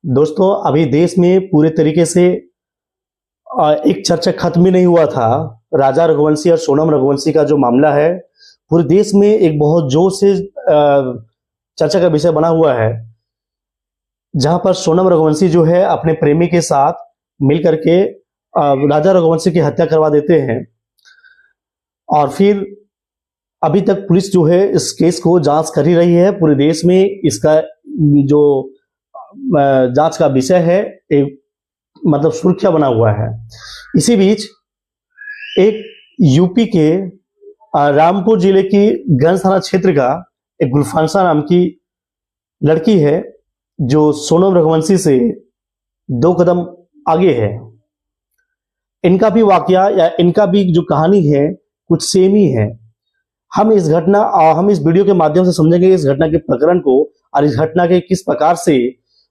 दोस्तों, अभी देश में पूरे तरीके से एक चर्चा खत्म ही नहीं हुआ था। राजा रघुवंशी और सोनम रघुवंशी का जो मामला है, पूरे देश में एक बहुत जोर से चर्चा का विषय बना हुआ है। जहां पर सोनम रघुवंशी जो है अपने प्रेमी के साथ मिलकर के राजा रघुवंशी की हत्या करवा देते हैं और फिर अभी तक पुलिस जो है इस केस को जांच कर ही रही है। पूरे देश में इसका जो जांच का विषय है, एक मतलब सुर्खियां बना हुआ है। इसी बीच एक यूपी के रामपुर जिले की गंज थाना क्षेत्र का एक गुलफांसा नाम की लड़की है जो सोनम रघुवंशी से 2 कदम आगे है। इनका भी वाकया या इनका भी जो कहानी है कुछ सेम ही है। हम इस वीडियो के माध्यम से समझेंगे इस घटना के प्रकरण को और इस घटना के किस प्रकार से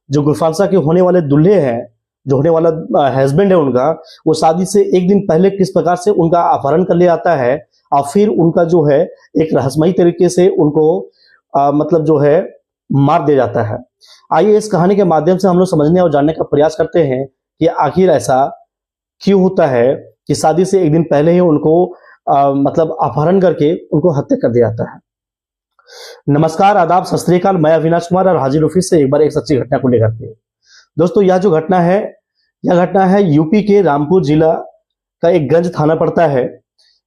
जो गुलफांसा के होने वाले दूल्हे हैं, जो होने वाला हस्बैंड है उनका, वो शादी से एक दिन पहले किस प्रकार से उनका अपहरण कर ले आता है और फिर उनका जो है एक रहस्यमयी तरीके से उनको मतलब जो है मार दिया जाता है। आइए इस कहानी के माध्यम से हम लोग समझने और जानने का प्रयास करते हैं कि आखिर ऐसा क्यों होता है कि शादी से एक दिन पहले ही उनको मतलब अपहरण करके उनको हत्या कर दिया जाता है। नमस्कार, आदाब, सत श्री अकाल। मैं अविनाश कुमार और हाजिर ऑफिस से एक बार एक सच्ची घटना को लेकर के। दोस्तों, यह जो घटना है, यह घटना है यूपी के रामपुर जिला का एक गंज थाना पड़ता है।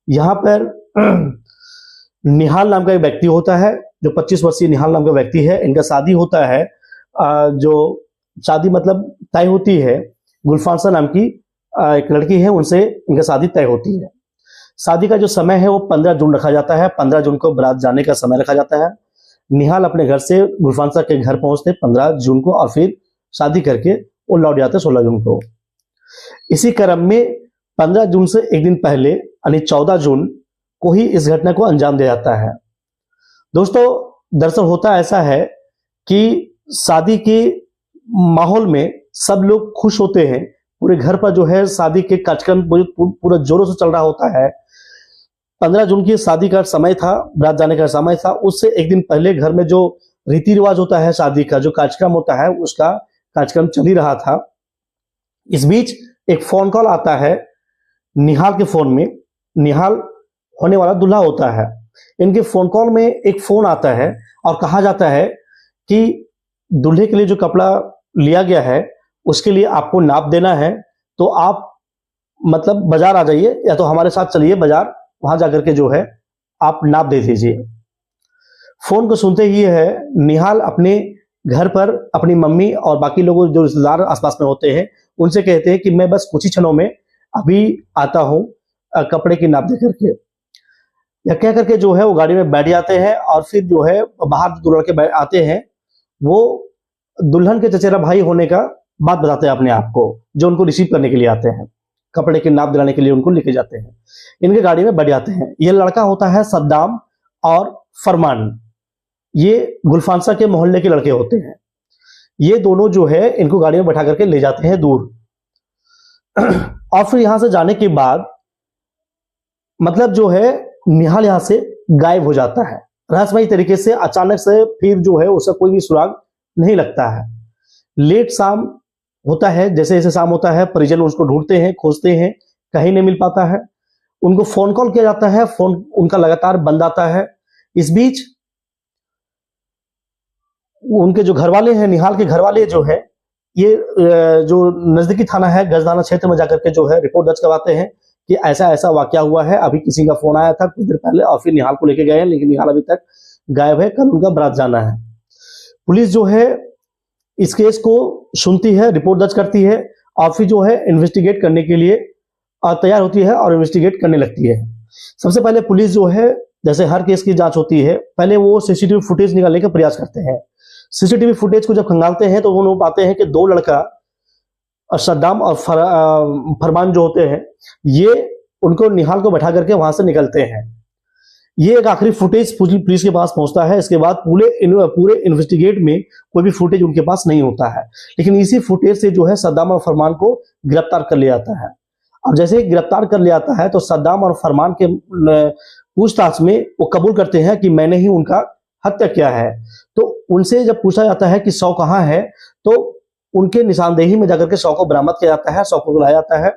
यहाँ पर निहाल नाम का एक व्यक्ति होता है, जो 25 वर्षीय निहाल नाम का व्यक्ति है। इनका शादी होता है, जो शादी मतलब तय होती है, गुलफांसा नाम की एक लड़की है, उनसे इनका शादी तय होती है। शादी का जो समय है वो 15 जून रखा जाता है। 15 जून को बारात जाने का समय रखा जाता है। निहाल अपने घर से गुलफांसा के घर पहुंचते 15 जून को और फिर शादी करके वो लौट जाते 16 जून को। इसी क्रम में 15 जून से एक दिन पहले यानी 14 जून को ही इस घटना को अंजाम दिया जाता है। दोस्तों, दरअसल होता ऐसा है कि शादी के माहौल में सब लोग खुश होते हैं। पूरे घर पर जो है शादी के कार्यक्रम पूरा जोरों से चल रहा होता है। 15 जून की शादी का समय था, बारात जाने का समय था। उससे एक दिन पहले घर में जो रीति रिवाज होता है, शादी का जो कार्यक्रम होता है, उसका कार्यक्रम चल ही रहा था। इस बीच एक फोन कॉल आता है निहाल के फोन में। निहाल होने वाला दूल्हा होता है। इनके फोन कॉल में एक फोन आता है और कहा जाता है कि दूल्हे के लिए जो कपड़ा लिया गया है उसके लिए आपको नाप देना है, तो आप मतलब बाजार आ जाइए या तो हमारे साथ चलिए बाजार, वहां जाकर के जो है आप नाप दे दीजिए। फोन को सुनते ही है निहाल अपने घर पर अपनी मम्मी और बाकी लोगों जो रिश्तेदार आसपास में होते हैं उनसे कहते हैं कि मैं बस कुछ ही क्षणों में अभी आता हूं कपड़े की नाप दे करके। या कह करके जो है वो गाड़ी में बैठ जाते हैं और फिर जो है बाहर दो लड़के आते हैं। वो दुल्हन के चचेरा भाई होने का बात बताते हैं अपने आप को, जो उनको रिसीव करने के लिए आते हैं, कपड़े की नाप दिलाने के लिए उनको लेके जाते हैं। इनके गाड़ी में बैठ जाते हैं। ये लड़का होता है सद्दाम और फरमान। ये गुलफांसा के मोहल्ले के लड़के होते हैं। ये दोनों जो है इनको गाड़ी में बैठा करके ले जाते हैं दूर। और फिर यहां से जाने के बाद मतलब जो है निहाल यहां से गायब हो जाता है रहस्यमयी तरीके से। अचानक से फिर जो है उसका कोई भी सुराग नहीं लगता है। लेट शाम होता है, जैसे जैसे शाम होता है परिजन उसको ढूंढते हैं, खोजते हैं, कहीं नहीं मिल पाता है। उनको फोन कॉल किया जाता है, फोन उनका लगातार बंद आता है। इस बीच उनके जो घर वाले हैं, निहाल के घर वाले जो है, ये जो नजदीकी थाना है गंज थाना क्षेत्र में जाकर के जो है रिपोर्ट दर्ज करवाते हैं कि ऐसा ऐसा वाकया हुआ है। अभी किसी का फोन आया था कुछ देर पहले और फिर निहाल को लेके गए हैं, लेकिन निहाल अभी तक गायब है। कल उनका बारात जाना है। पुलिस जो है इस केस को सुनती है, रिपोर्ट दर्ज करती है और फिर जो है इन्वेस्टिगेट करने के लिए तैयार होती है और इन्वेस्टिगेट करने लगती है। सबसे पहले पुलिस जो है, जैसे हर केस की जांच होती है, पहले वो सीसीटीवी फुटेज निकालने का प्रयास करते हैं। सीसीटीवी फुटेज को जब खंगालते हैं तो वो लोग पाते हैं कि 2 लड़का सद्दाम और फरमान जो होते हैं, ये उनको निहाल को बैठा करके वहां से निकलते हैं। ये एक आखिरी फुटेज पुलिस के पास पहुंचता है। इसके बाद पूरे इन्वेस्टिगेट में कोई भी फुटेज उनके पास नहीं होता है। लेकिन इसी फुटेज से जो है सद्दाम और फरमान को गिरफ्तार कर लिया जाता है। अब जैसे ही गिरफ्तार कर लिया जाता है तो सद्दाम और फरमान के पूछताछ में वो कबूल करते हैं कि मैंने ही उनका हत्या किया है। तो उनसे जब पूछा जाता है कि शव कहाँ है, तो उनके निशानदेही में जाकर के शव को बरामद किया जाता है, शव को लाया जाता है,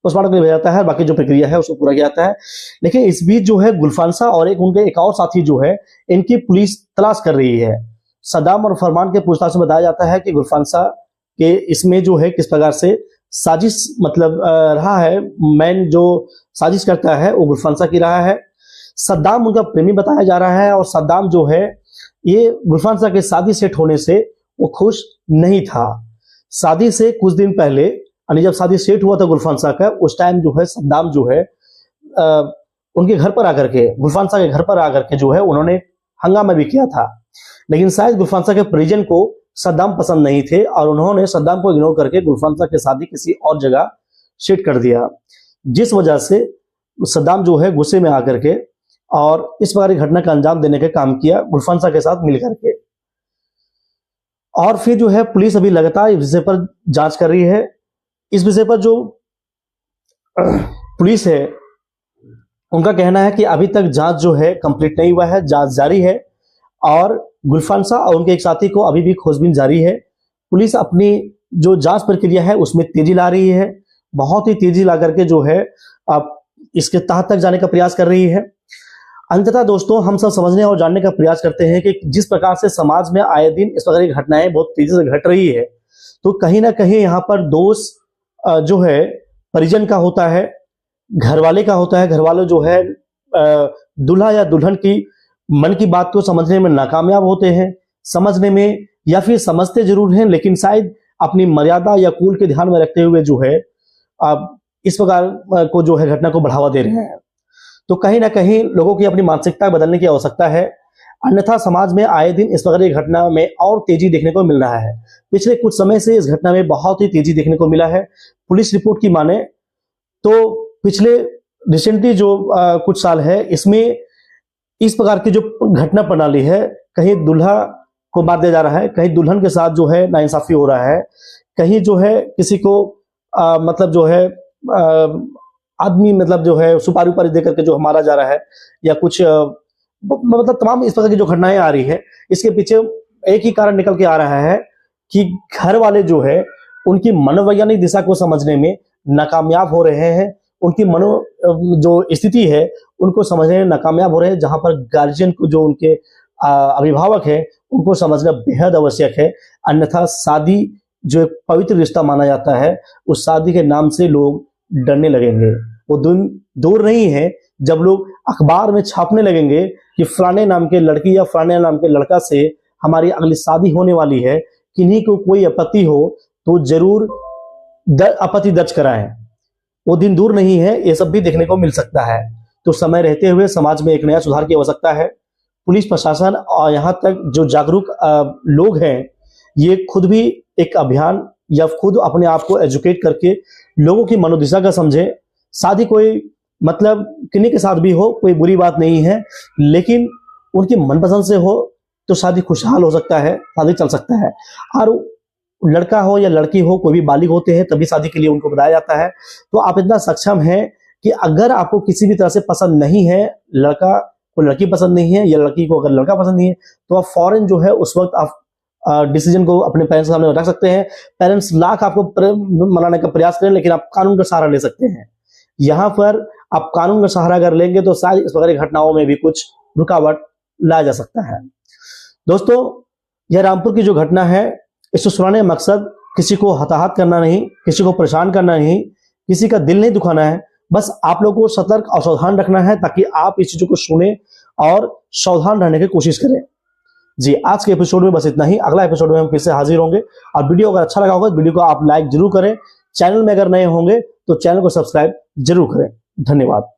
पोस्टमार्टम के लिए भेजा जाता है, बाकी जो प्रक्रिया है उसको पूरा किया जाता है। लेकिन इस बीच जो है गुलफांसा और उनके एक और साथी जो है, इनकी पुलिस तलाश कर रही है। सद्दाम और फरमान के पूछताछ में बताया जाता है कि गुलफांसा के इसमें जो है किस प्रकार से साजिश मतलब रहा है, मैन जो साजिश करता है वो गुलफांसा की रहा है। सद्दाम उनका प्रेमी बताया जा रहा है और सद्दाम जो है ये गुलफांसा के शादी सेट होने से वो खुश नहीं था। शादी से कुछ दिन पहले यानी जब शादी सेट हुआ था गुलफांसा का, उस टाइम जो है सद्दाम जो है उनके घर पर आकर के, गुलफांसा के घर पर आकर के जो है उन्होंने हंगामा भी किया था। लेकिन शायद गुलफांसा के परिजन को सद्दाम पसंद नहीं थे और उन्होंने सद्दाम को इग्नोर करके गुलफांसा की शादी किसी और जगह सेट कर दिया, जिस वजह से सद्दाम जो है गुस्से में आकर के और इस प्रकार की घटना का अंजाम देने का काम किया गुलफांसा के साथ मिलकर के। और फिर जो है पुलिस अभी लगातार इस विषय पर जांच कर रही है। इस विषय पर जो पुलिस है उनका कहना है कि अभी तक जांच जो है कंप्लीट नहीं हुआ है, जांच जारी है और गुलफांसा और उनके एक साथी को अभी भी खोजबीन जारी है। पुलिस अपनी जो जांच प्रक्रिया है उसमें तेजी ला रही है, बहुत ही तेजी ला करके जो है अब इसके तह तक जाने का प्रयास कर रही है। अंततः दोस्तों हम सब समझने और जानने का प्रयास करते हैं कि जिस प्रकार से समाज में आए दिन इस प्रकार की घटनाएं बहुत तेजी से घट रही है, तो कहीं ना कहीं यहाँ पर दोष जो है परिजन का होता है, घर वाले का होता है। घर वाले जो है दूल्हा या दुल्हन की मन की बात को समझने में नाकामयाब होते हैं, समझने में, या फिर समझते जरूर हैं लेकिन शायद अपनी मर्यादा या कुल के ध्यान में रखते हुए जो है इस प्रकार को जो है घटना को बढ़ावा दे रहे हैं। तो कहीं ना कहीं लोगों की अपनी मानसिकता बदलने की आवश्यकता है, अन्यथा समाज में आए दिन इस प्रकार की घटना में और तेजी देखने को मिल रहा है। पिछले कुछ समय से इस घटना में बहुत ही तेजी देखने को मिला है। पुलिस रिपोर्ट की माने तो पिछले रिसेंटली जो कुछ साल है इसमें इस प्रकार की जो घटना प्रणाली है, कहीं दूल्हा को मार दिया जा रहा है, कहीं दुल्हन के साथ जो है नाइंसाफी हो रहा है, कहीं जो है किसी को मतलब जो है आदमी मतलब जो है सुपारी उपारी देकर के जो मारा जा रहा है, या कुछ मतलब तमाम इस प्रकार की जो घटनाएं आ रही है, इसके पीछे एक ही कारण निकल के आ रहा है कि घर वाले जो है उनकी मनोवैज्ञानिक दिशा को समझने में नाकामयाब हो रहे हैं, उनकी मनो जो स्थिति है उनको समझने में नाकामयाब हो रहे हैं, जहां पर गार्जियन को जो उनके अभिभावक है उनको समझना बेहद आवश्यक है। अन्यथा शादी जो एक पवित्र रिश्ता माना जाता है, उस शादी के नाम से लोग डरने लगेंगे। वो दिन दूर नहीं है जब लोग अखबार में छापने लगेंगे कि फलाने नाम के लड़की या फलाने नाम के लड़का से हमारी अगली शादी होने वाली है, किन्हीं को कोई आपत्ति हो तो जरूर आपत्ति दर्ज कराएं। वो दिन दूर नहीं है, ये सब भी देखने को मिल सकता है। तो समय रहते हुए समाज में एक नया सुधार की आवश्यकता है। पुलिस प्रशासन और यहाँ तक जो जागरूक लोग हैं, ये खुद भी एक अभियान या खुद अपने आप को एजुकेट करके लोगों की मनोदिशा का समझे। शादी कोई मतलब किन्हीं के साथ भी हो, कोई बुरी बात नहीं है, लेकिन उनकी मनपसंद से हो तो शादी खुशहाल हो सकता है, शादी चल सकता है। और लड़का हो या लड़की हो, कोई भी बालिग होते हैं तभी शादी के लिए उनको बताया जाता है। तो आप इतना सक्षम हैं कि अगर आपको किसी भी तरह से पसंद नहीं है, लड़का को लड़की पसंद नहीं है या लड़की को अगर लड़का पसंद नहीं है, तो आप फौरन जो है उस वक्त आप डिसीजन को अपने पेरेंट्स के सामने रख सकते हैं। पेरेंट्स लाख आपको मनाने का प्रयास करें, लेकिन आप कानून का सहारा ले सकते हैं। यहाँ पर आप कानून का सहारा अगर लेंगे तो शायद इस प्रकार की घटनाओं में भी कुछ रुकावट लाया जा सकता है। दोस्तों, यह रामपुर की जो घटना है, इसको सुनाने का मकसद किसी को हताहत करना नहीं, किसी को परेशान करना नहीं, किसी का दिल नहीं दुखाना है। बस आप लोगों को सतर्क और सावधान रखना है ताकि आप इस चीजों को सुने और सावधान रहने की कोशिश करें। जी, आज के एपिसोड में बस इतना ही। अगला एपिसोड में हम फिर से हाजिर होंगे। और वीडियो अगर अच्छा लगा होगा तो वीडियो को आप लाइक जरूर करें। चैनल में अगर नए होंगे तो चैनल को सब्सक्राइब जरूर करें। धन्यवाद।